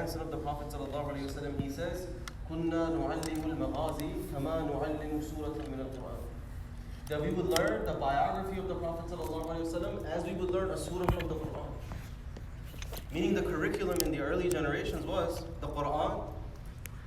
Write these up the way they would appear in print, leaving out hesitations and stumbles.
grandson of the Prophet ﷺ, he says, كُنَّا نُعَلِّمُ الْمَغَازِي كَمَا نُعَلِّمُ سُورَةً مِنَ الْقُرْآنِ. That we would learn the biography of the Prophet ﷺ as we would learn a surah from the Quran. Meaning the curriculum in the early generations was the Quran,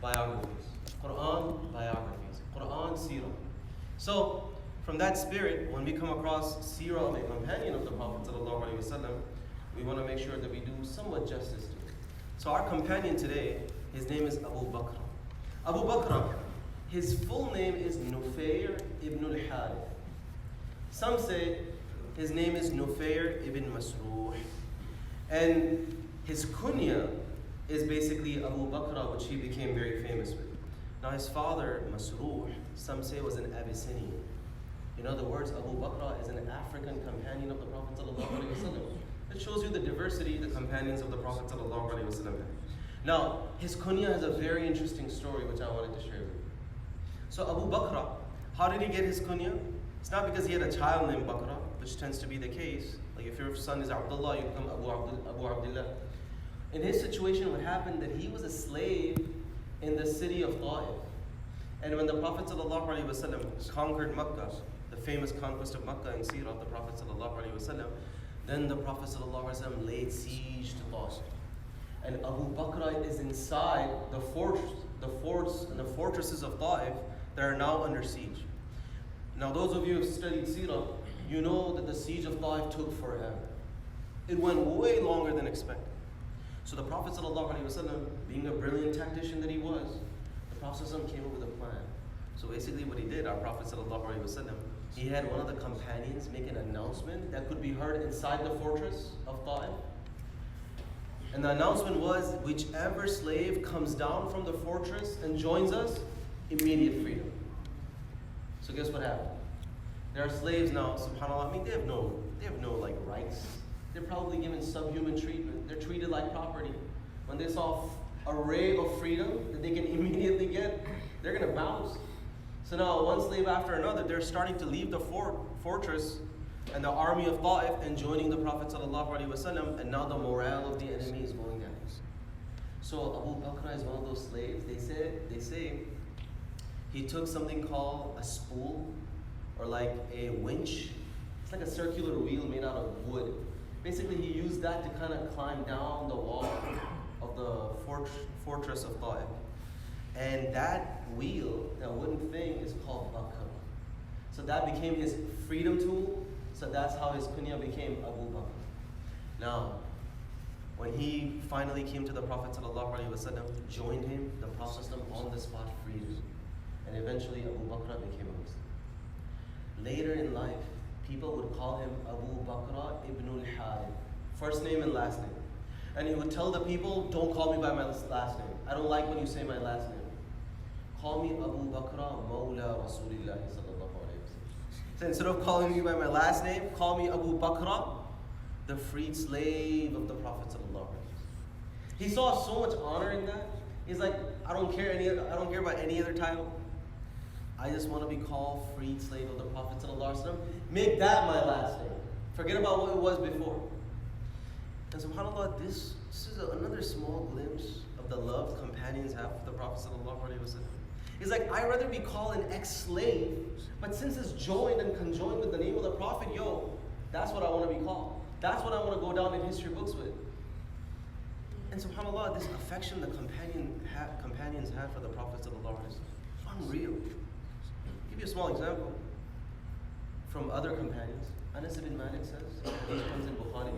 biographies. Quran, biographies. Quran, seerah. So, from that spirit, when we come across seerah of a companion of the Prophet ﷺ, we want to make sure that we do somewhat justice to it. So our companion today, his name is Abu Bakra. Abu Bakra, his full name is Nufayr ibn al-Harith. Some say his name is Nufayr ibn Masruh. And his kunya is basically Abu Bakra, which he became very famous with. Now his father, Masruh, some say was an Abyssinian. In other words, Abu Bakra is an African companion of the Prophet ﷺ. It shows you the diversity the companions of the Prophet ﷺ had. Now, his kunya has a very interesting story which I wanted to share with you. So Abu Bakra, how did he get his kunya? It's not because he had a child named Bakra, which tends to be the case. Like if your son is Abdullah, you become Abu Abdullah. In his situation, what happened that he was a slave in the city of Ta'if. And when the Prophet ﷺ conquered Makkah, the famous conquest of Makkah in Sirah of the Prophet ﷺ, then the Prophet ﷺ laid siege to Ta'if. And Abu Bakr is inside the forts and the fortresses of Ta'if that are now under siege. Now those of you who have studied Sirah, you know that the siege of Ta'if took forever. It went way longer than expected. So the Prophet ﷺ, being a brilliant tactician that he was, the Prophet ﷺ came up with a plan. So basically what he did, our Prophet ﷺ, he had one of the companions make an announcement that could be heard inside the fortress of Ta'if. And the announcement was, whichever slave comes down from the fortress and joins us, immediate freedom. So guess what happened? There are slaves now, subhanAllah, I mean, they have no like rights. They're probably given subhuman treatment. They're treated like property. When they saw a ray of freedom that they can immediately get, they're gonna bounce. So now one slave after another, they're starting to leave the fortress and the army of Ta'if and joining the Prophet ﷺ, and now the morale of the enemy is going down. So Abu Bakr is one of those slaves. They say he took something called a spool, or like a winch. It's like a circular wheel made out of wood. Basically, he used that to kind of climb down the wall of the fortress of Ta'if. And that wheel, that wooden thing, is called Bakra. So that became his freedom tool. So that's how his kunya became Abu Bakr. Now, when he finally came to the Prophet ﷺ, joined him, the Prophet ﷺ on the spot freed him. And eventually Abu Bakr became a Muslim. Later in life, people would call him Abu Bakr ibn al-Harith, first name and last name. And he would tell the people, don't call me by my last name. I don't like when you say my last name. Call me Abu Bakr Mawla Rasulillah sallallahu alayhi wa. So instead of calling me by my last name, call me Abu Bakr, the freed slave of the Prophet sallallahu alayhi wa. He saw so much honor in that. He's like, I don't care about any other title. I just want to be called freed slave of the Prophet ﷺ. Make that my last name. Forget about what it was before. And subhanAllah, this is another small glimpse of the love companions have for the Prophet ﷺ. He's like, I'd rather be called an ex-slave, but since it's joined and conjoined with the name of the Prophet, that's what I want to be called. That's what I want to go down in history books with. And subhanAllah, this affection the companions had for the Prophet ﷺ, unreal. I'll give you a small example from other companions. Anas ibn Malik says, Hadith comes in Bukhari,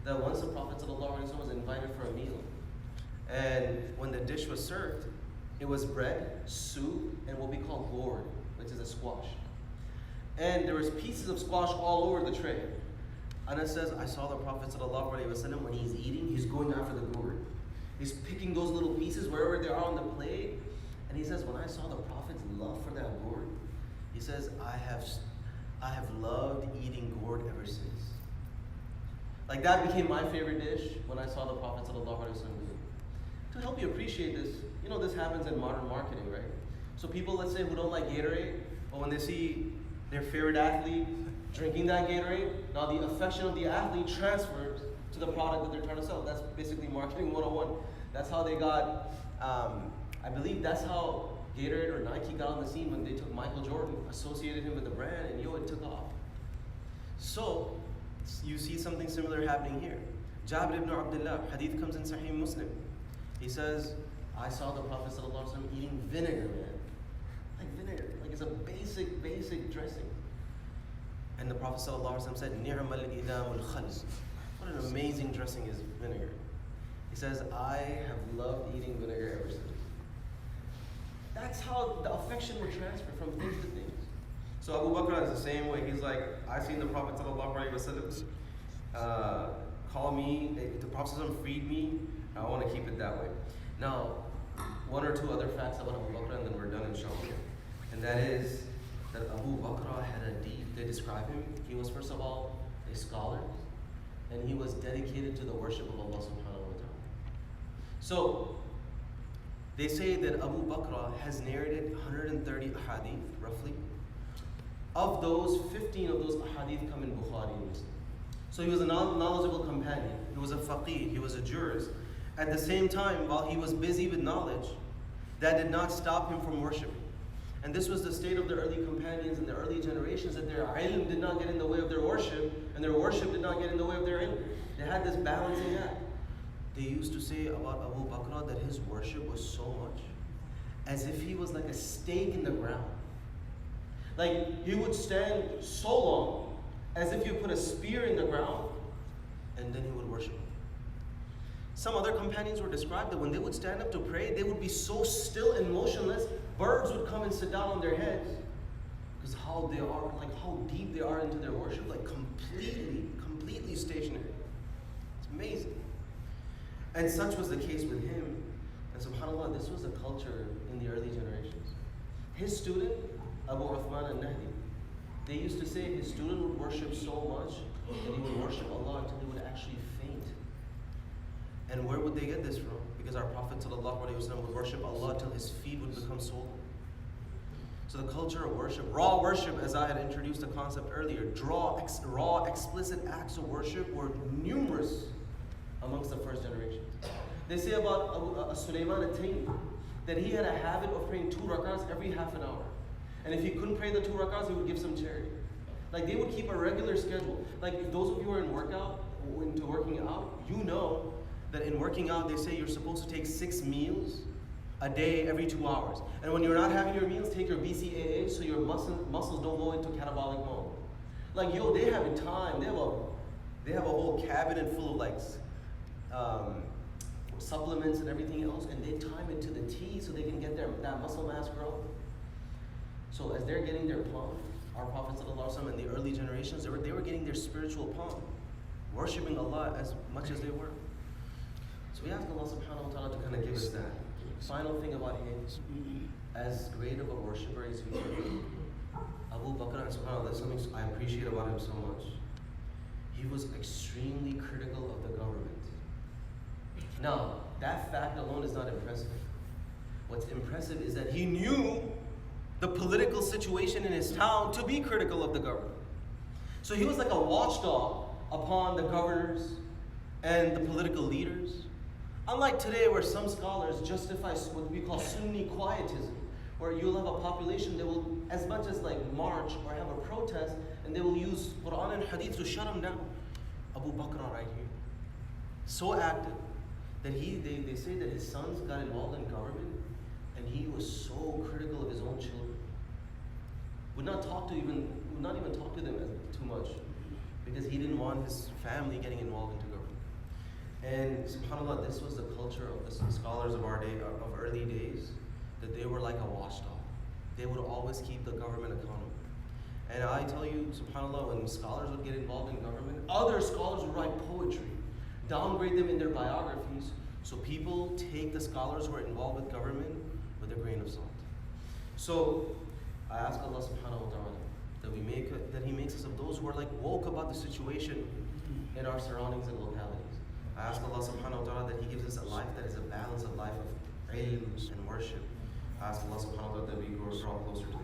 that once the Prophet ﷺ was invited for a meal, and when the dish was served, it was bread, soup, and what we call gourd, which is a squash. And there was pieces of squash all over the tray. Anas says, I saw the Prophet ﷺ when he's eating, he's going after the gourd. He's picking those little pieces wherever they are on the plate. And he says, when I saw the Prophet's love for that gourd, he says, I have loved eating gourd ever since. Like that became my favorite dish when I saw the Prophet ﷺ do it. To help you appreciate this, this happens in modern marketing, right? So people, let's say, who don't like Gatorade, but when they see their favorite athlete drinking that Gatorade, now the affection of the athlete transfers to the product that they're trying to sell. That's basically marketing 101. That's how they got, I believe that's how Gatorade or Nike got on the scene when they took Michael Jordan, associated him with the brand, and it took off. So, you see something similar happening here. Jabir ibn Abdullah, hadith comes in Sahih Muslim. He says, I saw the Prophet ﷺ eating vinegar, man. Like vinegar, like it's a basic dressing. And the Prophet ﷺ said, Ni'mal idamul khals. What an amazing dressing is vinegar. He says, I have loved eating vinegar ever since. That's how the affection would transfer from things to things. So Abu Bakr is the same way. He's like, I seen the Prophet ﷺ call me, the Prophet ﷺ freed me, I want to keep it that way. Now, one or two other facts about Abu Bakr and then we're done inshallah. And that is that Abu Bakr had a deep, they describe him, he was first of all a scholar and he was dedicated to the worship of Allah subhanahu wa ta'ala. So, they say that Abu Bakr has narrated 130 ahadith, roughly. Of those, 15 of those ahadith come in Bukhari and Muslim. So he was a knowledgeable companion, he was a faqih, he was a jurist. At the same time, while he was busy with knowledge, that did not stop him from worshiping. And this was the state of the early companions and the early generations, that their ilm did not get in the way of their worship, and their worship did not get in the way of their ilm. They had this balancing act. They used to say about Abu Bakr that his worship was so much, as if he was like a stake in the ground. Like he would stand so long, as if you put a spear in the ground, and then he would worship. Some other companions were described that when they would stand up to pray, they would be so still and motionless, birds would come and sit down on their heads. Because how they are, like how deep they are into their worship, like completely stationary. It's amazing. And such was the case with him. And subhanAllah, this was a culture in the early generations. His student, Abu Uthman al-Nahdi, they used to say his student would worship so much that he would worship Allah until he would actually faint. And where would they get this from? Because our Prophet ﷺ would worship Allah till his feet would become swollen. So the culture of worship, raw worship, as I had introduced the concept earlier, raw explicit acts of worship were numerous amongst the first generation. They say about Sulaiman al-Taymi that he had a habit of praying 2 rak'ahs every half an hour. And if he couldn't pray the 2 rak'ahs, he would give some charity. Like they would keep a regular schedule. Like if those of you who are in into working out, you know that in working out they say you're supposed to take 6 meals a day every 2 hours. And when you're not having your meals, take your BCAA so your muscles don't go into catabolic mode. Like they have a time, they have a whole cabinet full of like supplements and everything else, and they time it to the T so they can get that muscle mass growth. So as they're getting their plumb, our Prophet ﷺ and the early generations, they were getting their spiritual plumb, worshipping Allah as much as they were. So we ask Allah subhanahu wa ta'ala to kind of give us that. Final thing about him, as great of a worshipper as he was, Abu Bakr, and subhanAllah, that's something I appreciate about him so much. He was extremely critical of the government. Now, that fact alone is not impressive. What's impressive is that he knew the political situation in his town to be critical of the government. So he was like a watchdog upon the governors and the political leaders. Unlike today, where some scholars justify what we call Sunni quietism, where you'll have a population that will, as much as like march or have a protest, and they will use Quran and Hadith to shut them down. Abu Bakr right here, so active that they say that his sons got involved in government, and he was so critical of his own children. Would not even talk to them too much, because he didn't want his family getting involved into government. And subhanAllah, this was the culture of the scholars of our day, of early days, that they were like a watchdog. They would always keep the government accountable. And I tell you, subhanAllah, when scholars would get involved in government, other scholars would write poetry, downgrade them in their biographies, so people take the scholars who are involved with government with a grain of salt. So I ask Allah subhanahu wa ta'ala that He makes us of those who are like woke about the situation in our surroundings and localities. I ask Allah subhanahu wa ta'ala that He gives us a life that is a balance of life of ilm and worship. I ask Allah subhanahu wa ta'ala that we grow closer to